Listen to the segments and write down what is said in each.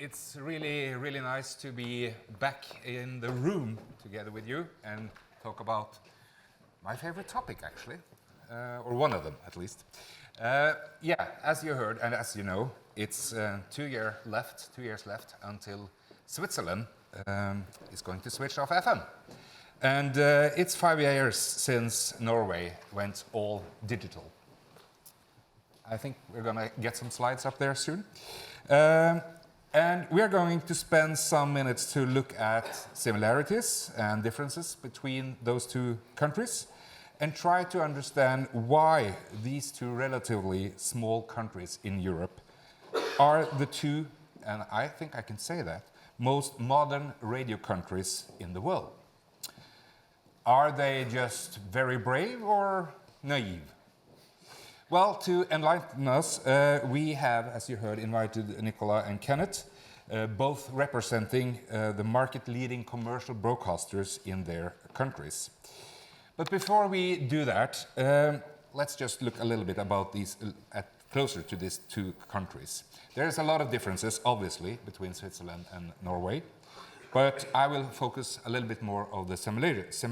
It's really, really nice to be back in the room together with you and talk about my favorite topic, actually, or one of them, at least. Yeah, as you heard and as you know, it's 2 years left until Switzerland is going to switch off FM. And it's 5 years since Norway went all digital. I think we're going to get some slides up there soon. And we are going to spend some minutes to look at similarities and differences between those two countries and try to understand why these two relatively small countries in Europe are the two, and I think I can say that, most modern radio countries in the world. Are they just very brave or naive? Well, to enlighten us, we have, as you heard, invited Nicola and Kenneth, both representing the market-leading commercial broadcasters in their countries. But before we do that, let's just look a little bit about these, closer to these two countries. There's a lot of differences, obviously, between Switzerland and Norway, but I will focus a little bit more on the similarities.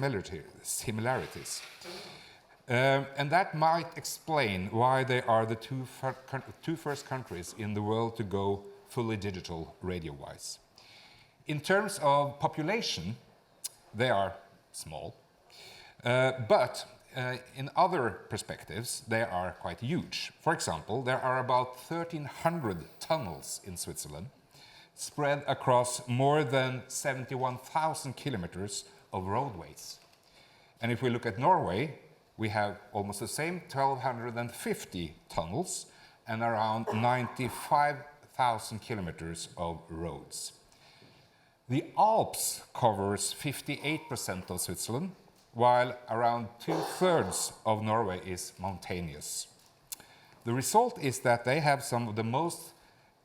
And that might explain why they are the two first countries in the world to go fully digital radio-wise. In terms of population, they are small, but in other perspectives, they are quite huge. For example, there are about 1,300 tunnels in Switzerland, spread across more than 71,000 kilometers of roadways. And if we look at Norway, we have almost the same, 1,250 tunnels and around 95,000 kilometers of roads. The Alps covers 58% of Switzerland, while around 2/3 of Norway is mountainous. The result is that they have some of the most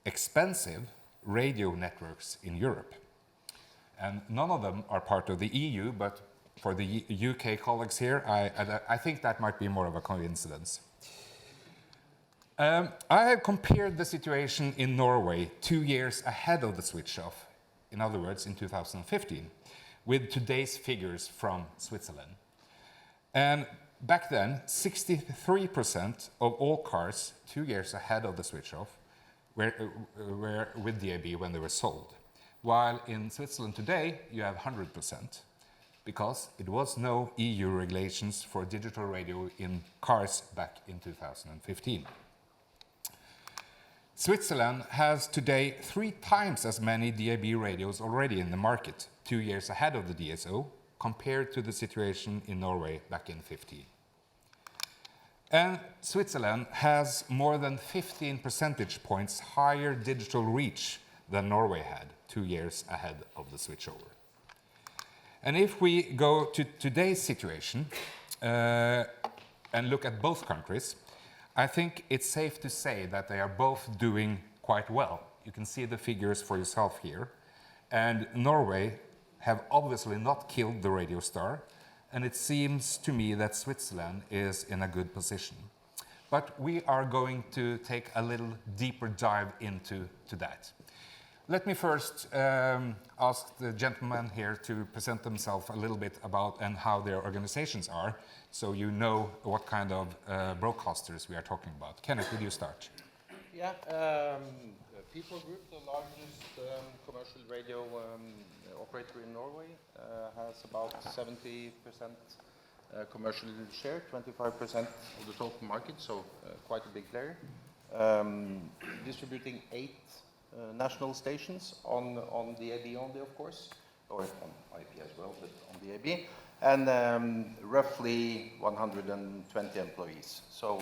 expensive radio networks in Europe. And none of them are part of the EU, but for the UK colleagues here, I think that might be more of a coincidence. I have compared the situation in Norway 2 years ahead of the switch-off, in other words, in 2015, with today's figures from Switzerland. And back then, 63% of all cars 2 years ahead of the switch-off were with DAB when they were sold. While in Switzerland today, you have 100%. Because it was no EU regulations for digital radio in cars back in 2015. Switzerland has today 3 times as many DAB radios already in the market, 2 years ahead of the DSO, compared to the situation in Norway back in 2015. And Switzerland has more than 15 percentage points higher digital reach than Norway had 2 years ahead of the switchover. And if we go to today's situation and look at both countries, I think it's safe to say that they are both doing quite well. You can see the figures for yourself here. And Norway have obviously not killed the radio star, and it seems to me that Switzerland is in a good position. But we are going to take a little deeper dive into that. Let me first ask the gentlemen here to present themselves a little bit about and how their organizations are, so you know what kind of broadcasters we are talking about. Kenneth, would you start? Yeah, People Group, the largest commercial radio operator in Norway, has about 70% commercial share, 25% of the total market, so quite a big player. Distributing 8 national stations on DAB only, of course, or on IP as well, but on DAB, and roughly 120 employees. So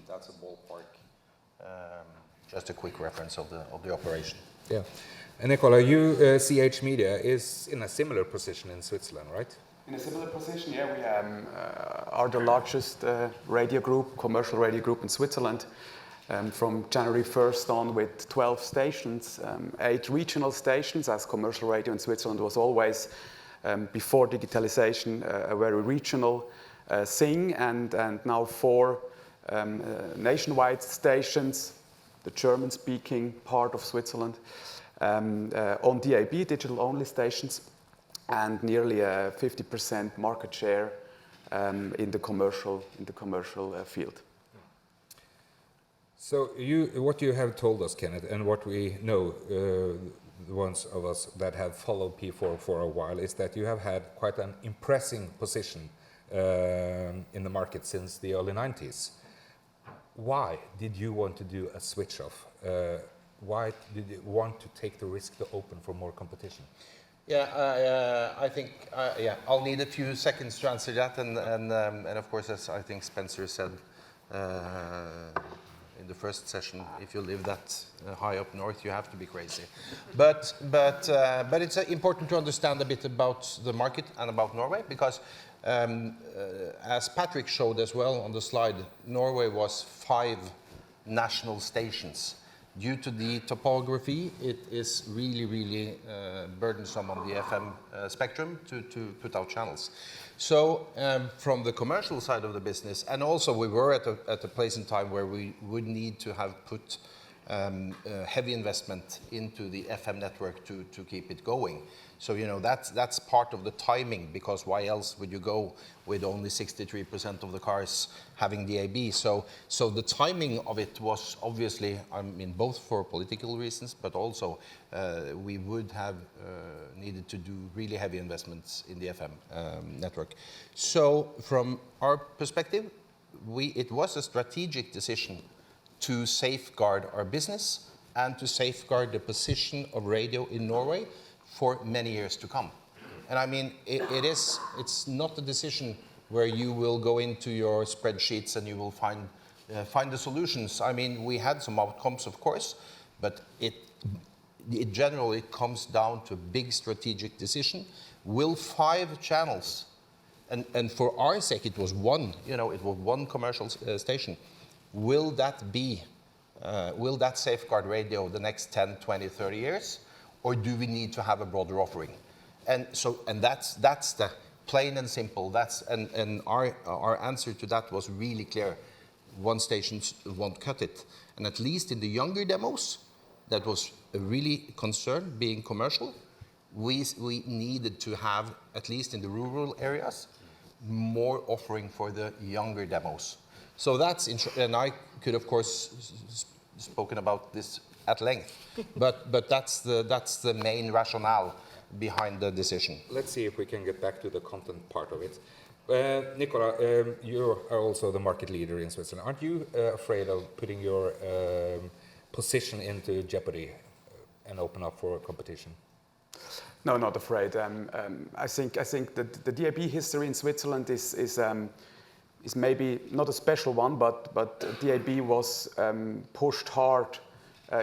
that's a ballpark. Just a quick reference of the operation. Yeah, and Nicola, you CH Media is in a similar position in Switzerland, right? In a similar position, yeah, we are the largest radio group, commercial radio group in Switzerland. From January 1st on with 12 stations, 8 regional stations, as commercial radio in Switzerland was always, before digitalization, a very regional thing, and now 4 nationwide stations, the German-speaking part of Switzerland. on DAB, digital-only stations, and nearly a 50% market share in the commercial field. So what you have told us, Kenneth, and what we know, the ones of us that have followed P4 for a while, is that you have had quite an impressive position in the market since the early 90s. Why did you want to do a switch off? Why did you want to take the risk to open for more competition? Yeah, I think I'll need a few seconds to answer that, and of course, as I think Spencer said in the first session, if you live that high up north, you have to be crazy. But it's important to understand a bit about the market and about Norway, because as Patrick showed as well on the slide, Norway was 5 national stations. Due to the topography, it is really burdensome on the FM spectrum to put out channels. So from the commercial side of the business, and also we were at a place in time where we would need to have put heavy investment into the FM network to keep it going. So, you know, that's part of the timing, because why else would you go with only 63% of the cars having DAB? So the timing of it was obviously, I mean, both for political reasons, but also we would have needed to do really heavy investments in the FM network. So from our perspective, it was a strategic decision to safeguard our business and to safeguard the position of radio in Norway for many years to come. And I mean, it's not a decision where you will go into your spreadsheets and you will find the solutions. I mean, we had some outcomes, of course, but it generally comes down to a big strategic decision. Will 5 channels, and for our sake, it was one, you know, it was one commercial station. Will that safeguard radio the next 10, 20, 30 years? Or do we need to have a broader offering? And that's the plain and simple. And our answer to that was really clear. One station won't cut it. And at least in the younger demos, that was a really concern, being commercial. We needed to have, at least in the rural areas, more offering for the younger demos. So that's, and I could of course spoken about this at length, but that's the main rationale behind the decision. Let's see if we can get back to the content part of it. Nicola, you are also the market leader in Switzerland. Aren't you afraid of putting your position into jeopardy and open up for competition? No, not afraid. I think that the DAB history in Switzerland is maybe not a special one, but DAB was pushed hard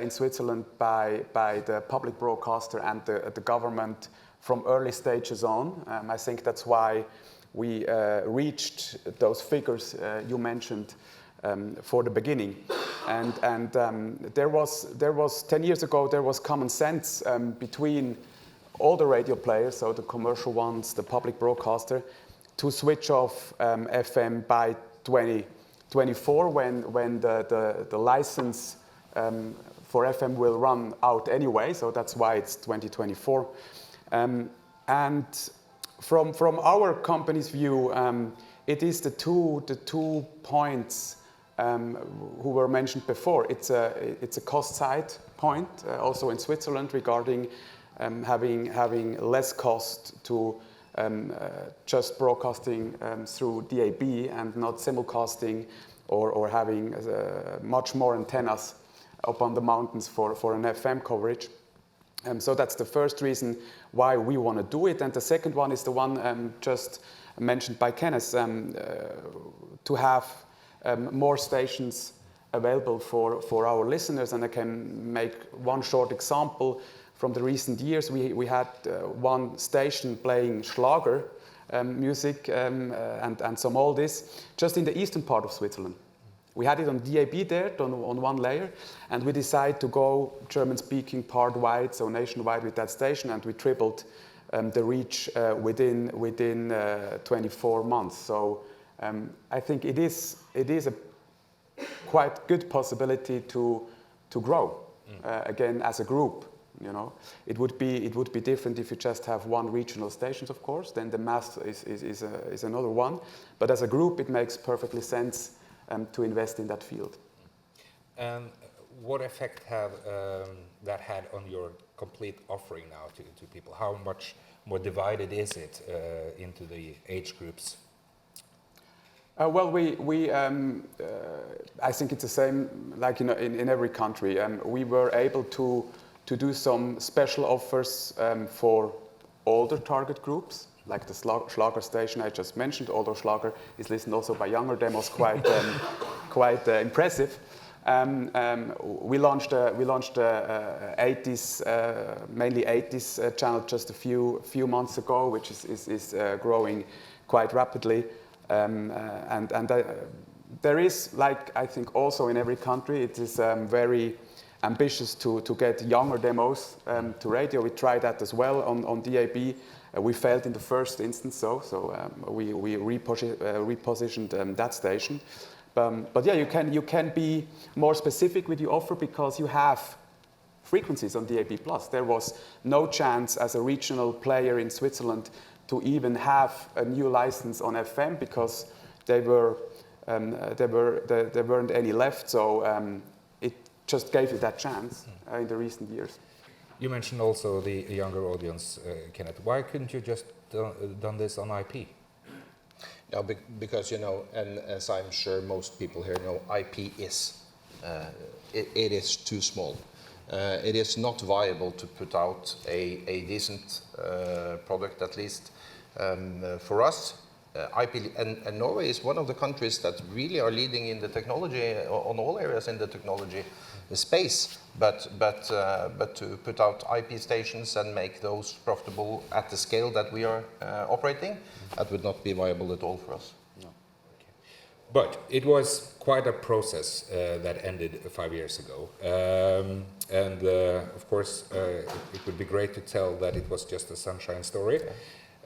in Switzerland by the public broadcaster and the government from early stages on. I think that's why we reached those figures you mentioned for the beginning. And there was 10 years ago, there was common sense between all the radio players, so the commercial ones, the public broadcaster, to switch off FM by 2024 when the license for FM will run out anyway, so that's why it's 2024. And from our company's view, it is the two points who were mentioned before. It's a cost side point, also in Switzerland, regarding having less cost to just broadcasting through DAB and not simulcasting or having much more antennas up on the mountains for an FM coverage. So that's the first reason why we want to do it. And the second one is the one just mentioned by Kenneth, to have more stations available for our listeners. And I can make one short example. From the recent years, we had one station playing Schlager music and some oldies just in the eastern part of Switzerland. We had it on DAB there, on one layer, and we decided to go German-speaking part-wide, so nationwide with that station, and we tripled the reach within 24 months. So I think it is a quite good possibility to grow again as a group. You know, it would be different if you just have one regional stations, of course. Then the mass is another one. But as a group, it makes perfectly sense to invest in that field. And what effect have that had on your complete offering now to people? How much more divided is it into the age groups? Well, I think it's the same like in every country. We were able to do some special offers for older target groups, like the Schlager station I just mentioned. Although Schlager is listened also by younger demos, quite impressive. We launched a 80s, mainly 80s channel just a few months ago, which is growing quite rapidly. There is, like I think also in every country, it is very ambitious to get younger demos to radio. We tried that as well on DAB. We failed in the first instance, so we repositioned that station. But yeah, you can be more specific with your offer because you have frequencies on DAB+. There was no chance as a regional player in Switzerland to even have a new license on FM because there weren't any left. So it just gave you that chance in the recent years. You mentioned also the younger audience, Kenneth. Why couldn't you just done this on IP? No, because and as I'm sure most people here know, IP is it is too small. It is not viable to put out a decent product, at least for us. IP and Norway is one of the countries that really are leading in the technology on all areas in the technology space. But to put out IP stations and make those profitable at the scale that we are operating, that would not be viable at all for us. No. Okay. But it was quite a process that ended 5 years ago. Of course, it would be great to tell that it was just a sunshine story.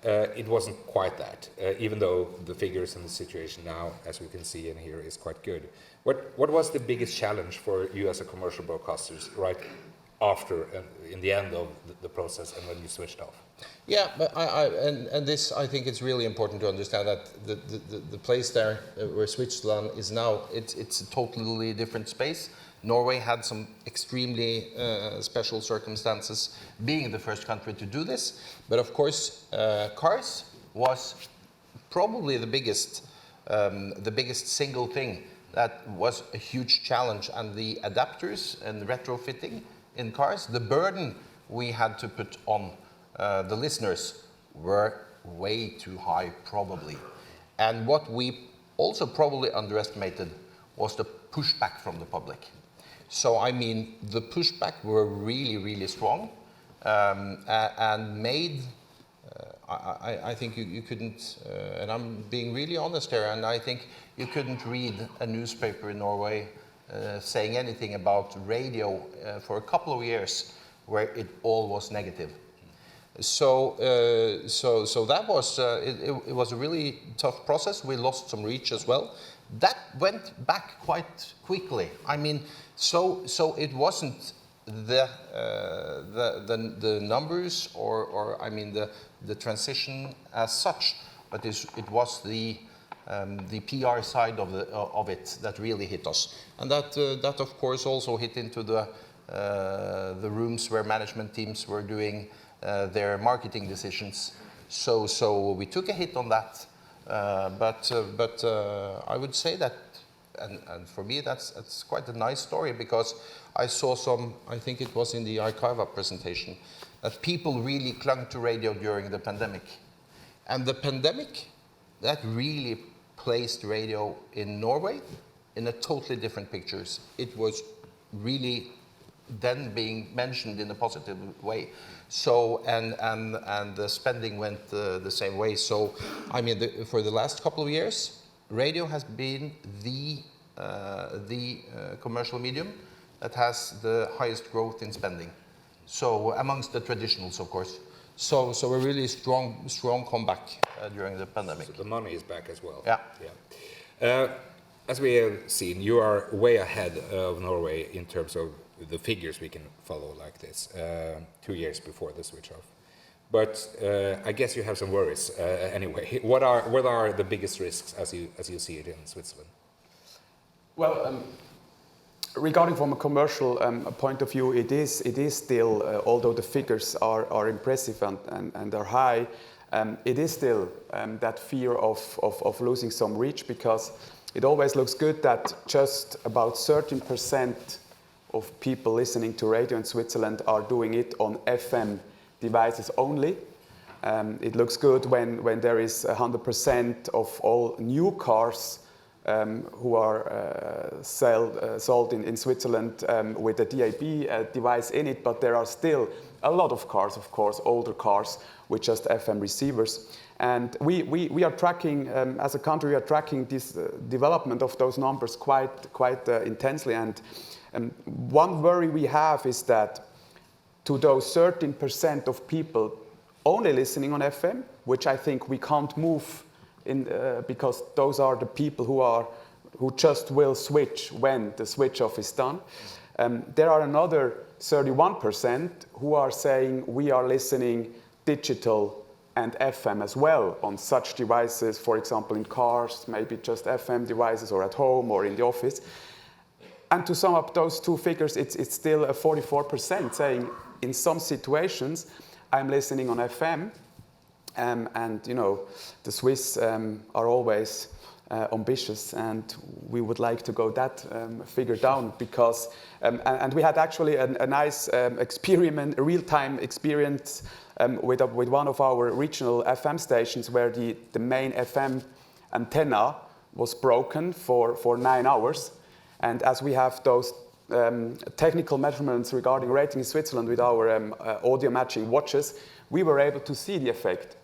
It wasn't quite that, even though the figures and the situation now, as we can see and hear, is quite good. What was the biggest challenge for you as a commercial broadcasters right after, in the end of the process and when you switched off? Yeah, but and this, I think it's really important to understand that the place there where Switzerland is now, it's a totally different space. Norway had some extremely special circumstances being the first country to do this. But of course, cars was probably the biggest single thing that was a huge challenge. And the adapters and retrofitting in cars, the burden we had to put on the listeners were way too high, probably. And what we also probably underestimated was the pushback from the public. So, I mean, the pushback were really, really strong and made, I think you couldn't, and I'm being really honest here, and I think you couldn't read a newspaper in Norway saying anything about radio for a couple of years where it all was negative. So that was, it was a really tough process. We lost some reach as well. That went back quite quickly. I mean, so it wasn't the numbers or I mean the transition as such, but it was the PR side of it that really hit us, and that of course also hit into the rooms where management teams were doing their marketing decisions. So we took a hit on that. But I would say that, and for me that's quite a nice story, because I saw some, I think it was in the Archiva presentation, that people really clung to radio during the pandemic. And the pandemic, that really placed radio in Norway in a totally different pictures. It was really then being mentioned in a positive way. So, and the spending went the same way. So, I mean, for the last couple of years, radio has been the commercial medium that has the highest growth in spending. So, amongst the traditionals, of course. So a really strong comeback during the pandemic. So the money is back as well. Yeah. Yeah. as we have seen, you are way ahead of Norway in terms of the figures we can follow like this, 2 years before the switch off. But I guess you have some worries anyway. What are the biggest risks as you see it in Switzerland? Well, regarding from a commercial point of view, it is still, although the figures are impressive and are high, it is still that fear of losing some reach, because it always looks good that just about 13% of people listening to radio in Switzerland are doing it on FM devices only. It looks good when there is 100% of all new cars who are sold in Switzerland with a DAB device in it, but there are still a lot of cars, of course, older cars with just FM receivers. And we are tracking, as a country, we are tracking this development of those numbers quite intensely. And one worry we have is that to those 13% of people only listening on FM, which I think we can't move in, because those are the people who just will switch when the switch off is done. There are another 31% who are saying we are listening digital and FM as well on such devices, for example in cars, maybe just FM devices, or at home or in the office. And to sum up those two figures, it's still a 44% saying in some situations I'm listening on FM. And you know, the Swiss are always ambitious, and we would like to go that figure down, because and we had actually a nice experiment, a real-time experience with one of our regional FM stations, where the main FM antenna was broken for 9 hours. And as we have those technical measurements regarding rating in Switzerland with our audio matching watches, we were able to see the effect.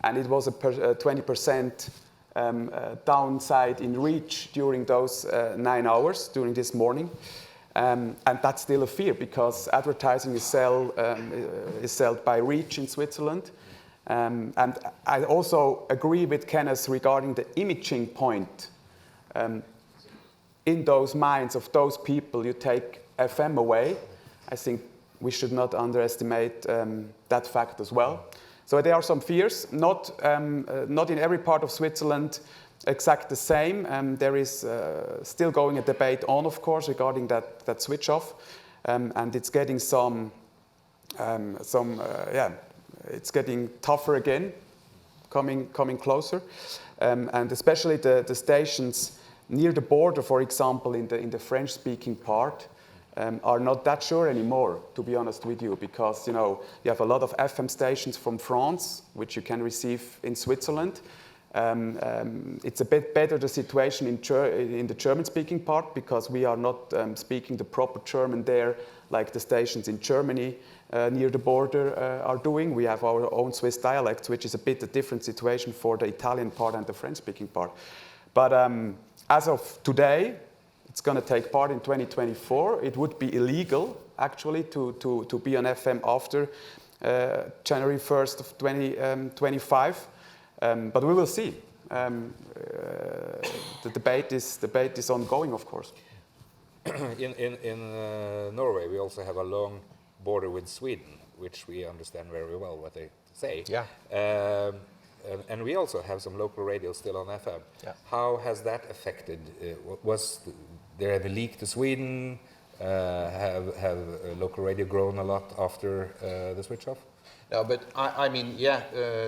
And it was a 20% downside in reach during those 9 hours during this morning. And that's still a fear, because advertising is sold by reach in Switzerland. And I also agree with Kenneth regarding the imaging point. In those minds of those people, you take FM away. I think we should not underestimate that fact as well. So there are some fears, not in every part of Switzerland exact the same. There is still going a debate on, of course, regarding that switch off, and it's getting it's getting tougher again, coming closer, and especially the stations near the border, for example, in the French-speaking part, are not that sure anymore, to be honest with you, because you have a lot of FM stations from France, which you can receive in Switzerland. It's a bit better, the situation in the German-speaking part, because we are not speaking the proper German there, like the stations in Germany near the border are doing. We have our own Swiss dialects, which is a bit a different situation for the Italian part and the French-speaking part. But as of today, it's going to take part in 2024. It would be illegal, actually, to be on FM after January 1st of 2025. But we will see. The debate is ongoing, of course. In Norway, we also have a long border with Sweden, which we understand very well what they say. Yeah. And we also have some local radio still on FM. Yeah. How has that affected? Was there the leak to Sweden? Have local radio grown a lot after the switch off? No, but I mean,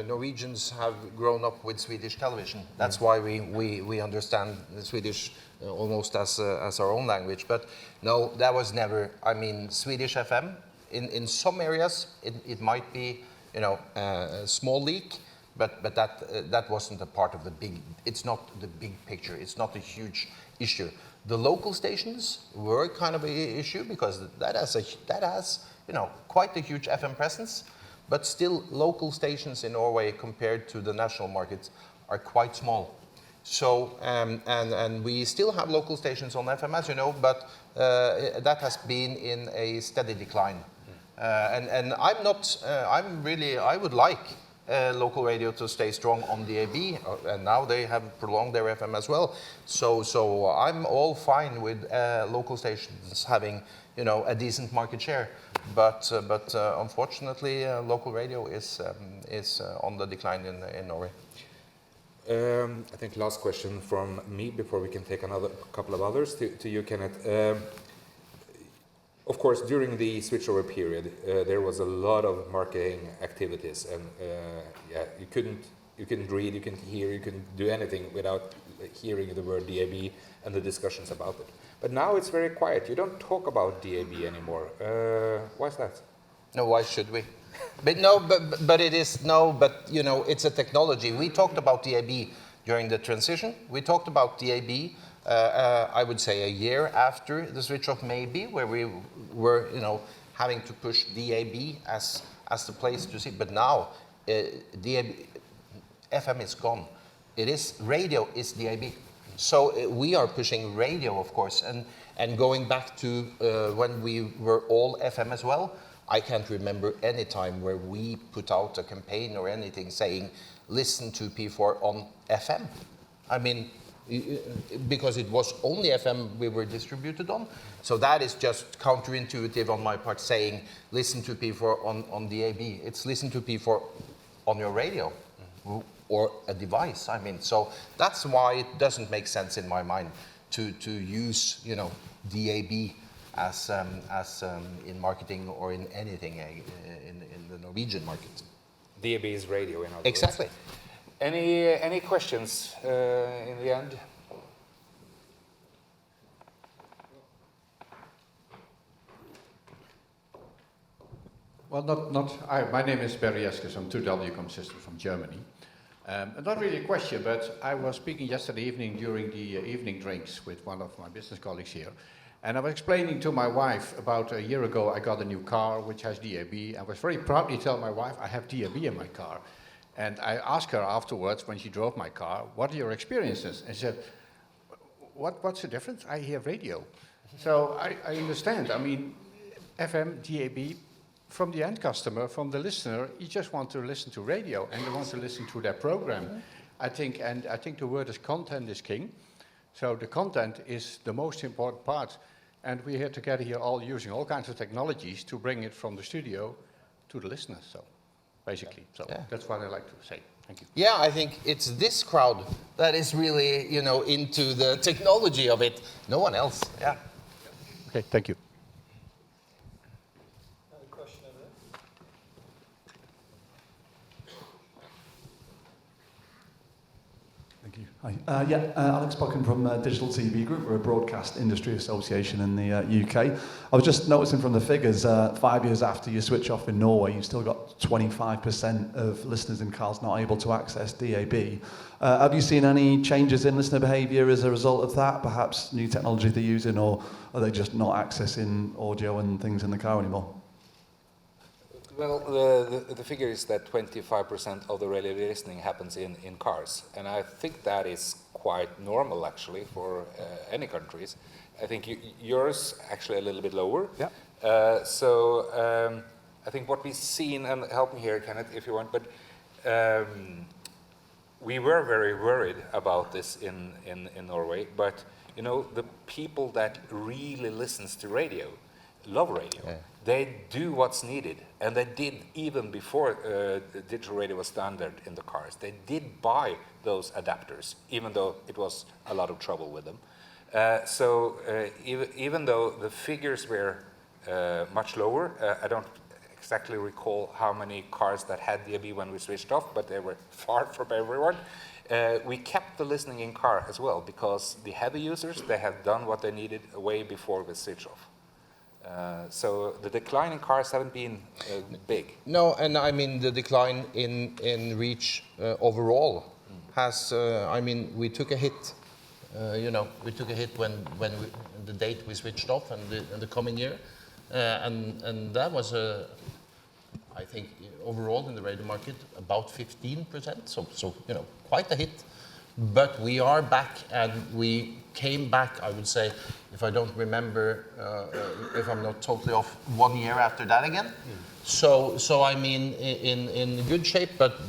Norwegians have grown up with Swedish television. That's why we understand Swedish almost as our own language. But no, that was never. I mean, Swedish FM in some areas it might be a small leak. But that wasn't a part of the big. It's not the big picture. It's not a huge issue. The local stations were kind of an issue, because that has quite a huge FM presence. But still, local stations in Norway compared to the national markets are quite small. So and we still have local stations on FM, as you know, but that has been in a steady decline. And I'm not. I would like local radio to stay strong on DAB, and now they have prolonged their FM as well. So I'm all fine with local stations having, a decent market share. But unfortunately, local radio is on the decline in Norway. I think last question from me before we can take another couple of others to you, Kenneth. Of course, during the switchover period, there was a lot of marketing activities, and you couldn't read, you couldn't hear, you couldn't do anything without hearing the word DAB and the discussions about it. But now it's very quiet. You don't talk about DAB anymore. Why is that? No, why should we? But it is it's a technology. We talked about DAB during the transition. We talked about DAB. I would say a year after the switch off, maybe, where we were, having to push DAB as the place to see. But now, DAB, FM is gone. Radio is DAB. So we are pushing radio, of course, and going back to when we were all FM as well. I can't remember any time where we put out a campaign or anything saying, listen to P4 on FM. I mean, because it was only FM we were distributed on. So that is just counterintuitive on my part, saying listen to P4 on DAB. It's listen to P4 on your radio or a device. I mean, so that's why it doesn't make sense in my mind to use DAB as in marketing or in anything in the Norwegian market. DAB is radio, in other words. Exactly. Any questions in the end? Well, my name is Barry Eskes. I'm 2W Com Systems from Germany. Not really a question, but I was speaking yesterday evening during the evening drinks with one of my business colleagues here. And I was explaining to my wife about a year ago I got a new car which has DAB. I was very proudly telling my wife I have DAB in my car. And I asked her afterwards when she drove my car, what are your experiences? And she said, what's the difference? I hear radio. So I understand. I mean, FM, DAB, from the end customer, from the listener, you just want to listen to radio and they want to listen to their program. I think the word is content is king. So the content is the most important part. And we're here together here all using all kinds of technologies to bring it from the studio to the listeners. So basically, that's what I like to say. Thank you. Yeah, I think it's this crowd that is really, into the technology of it. No one else. Yeah. Okay, thank you. Another question over there. Thank you. Hi. Alex Buchan from Digital TV Group. We're a broadcast industry association in the UK. I was just noticing from the figures, 5 years after you switch off in Norway, you've still got 25% of listeners in cars not able to access DAB. Have you seen any changes in listener behaviour as a result of that? Perhaps new technology they're using, or are they just not accessing audio and things in the car anymore? Well, the figure is that 25% of the radio listening happens in cars, and I think that is quite normal actually for any countries. I think yours actually a little bit lower. Yeah. I think what we've seen, and help me here, Kenneth, if you want, but we were very worried about this in Norway, but the people that really listens to radio love radio. Yeah. They do what's needed, and they did even before the digital radio was standard in the cars. They did buy those adapters, even though it was a lot of trouble with them. Even though the figures were much lower, I don't exactly recall how many cars that had DAB when we switched off, but they were far from everyone. We kept the listening in car as well, because the heavy users, they have done what they needed way before we switched off. So the decline in cars haven't been big. No, and I mean the decline in reach overall has. We took a hit. We took a hit when the date we switched off and the coming year, and that was I think overall in the radio market about 15%. So quite a hit. but we are back, and we came back, I would say, if I don't remember, if I'm not totally off, 1 year after that again. So I mean, in good shape, but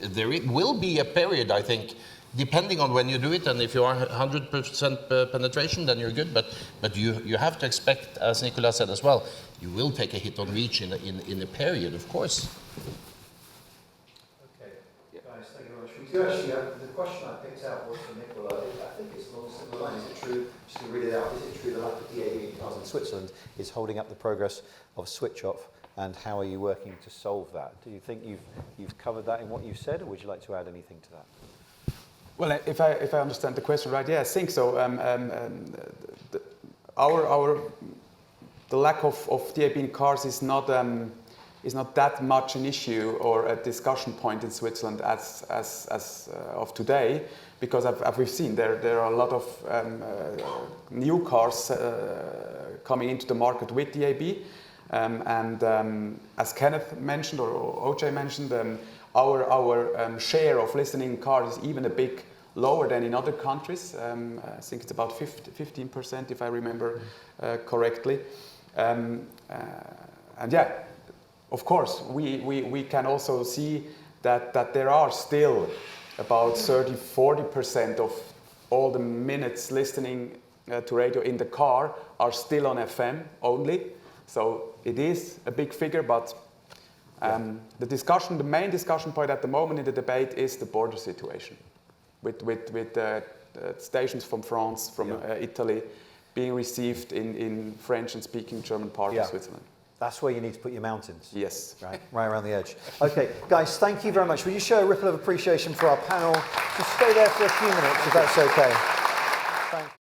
there will be a period, I think, depending on when you do it, and if you are 100% penetration, then you're good. But you have to expect, as Nicola said as well, you will take a hit on reach in a period, of course. Okay, guys, thank you very much. We do actually have, the question I picked out was from Nicola. I think it's along similar lines. Is it true? Just to read it out. Is it true the lack of DAB cars in Switzerland is holding up the progress of switch off? And how are you working to solve that? Do you think you've covered that in what you've said, or would you like to add anything to that? Well, if I understand the question right, yeah, I think so. The lack of DAB in cars is not that much an issue or a discussion point in Switzerland as of today, because we've seen there are a lot of new cars coming into the market with DAB. As Kenneth mentioned, or OJ mentioned, our share of listening in cars is even a bit lower than in other countries. I think it's about 15%, if I remember correctly. And yeah, of course, we can also see that there are still about 30-40% of all the minutes listening to radio in the car are still on FM only. So it is a big figure, but the main discussion point at the moment in the debate is the border situation, with stations from France, from Italy, being received in French and speaking German part of Switzerland. That's where you need to put your mountains. Yes. Right around the edge. Okay, guys, thank you very much. Will you show a ripple of appreciation for our panel? Just stay there for a few minutes, if that's okay. Thank you.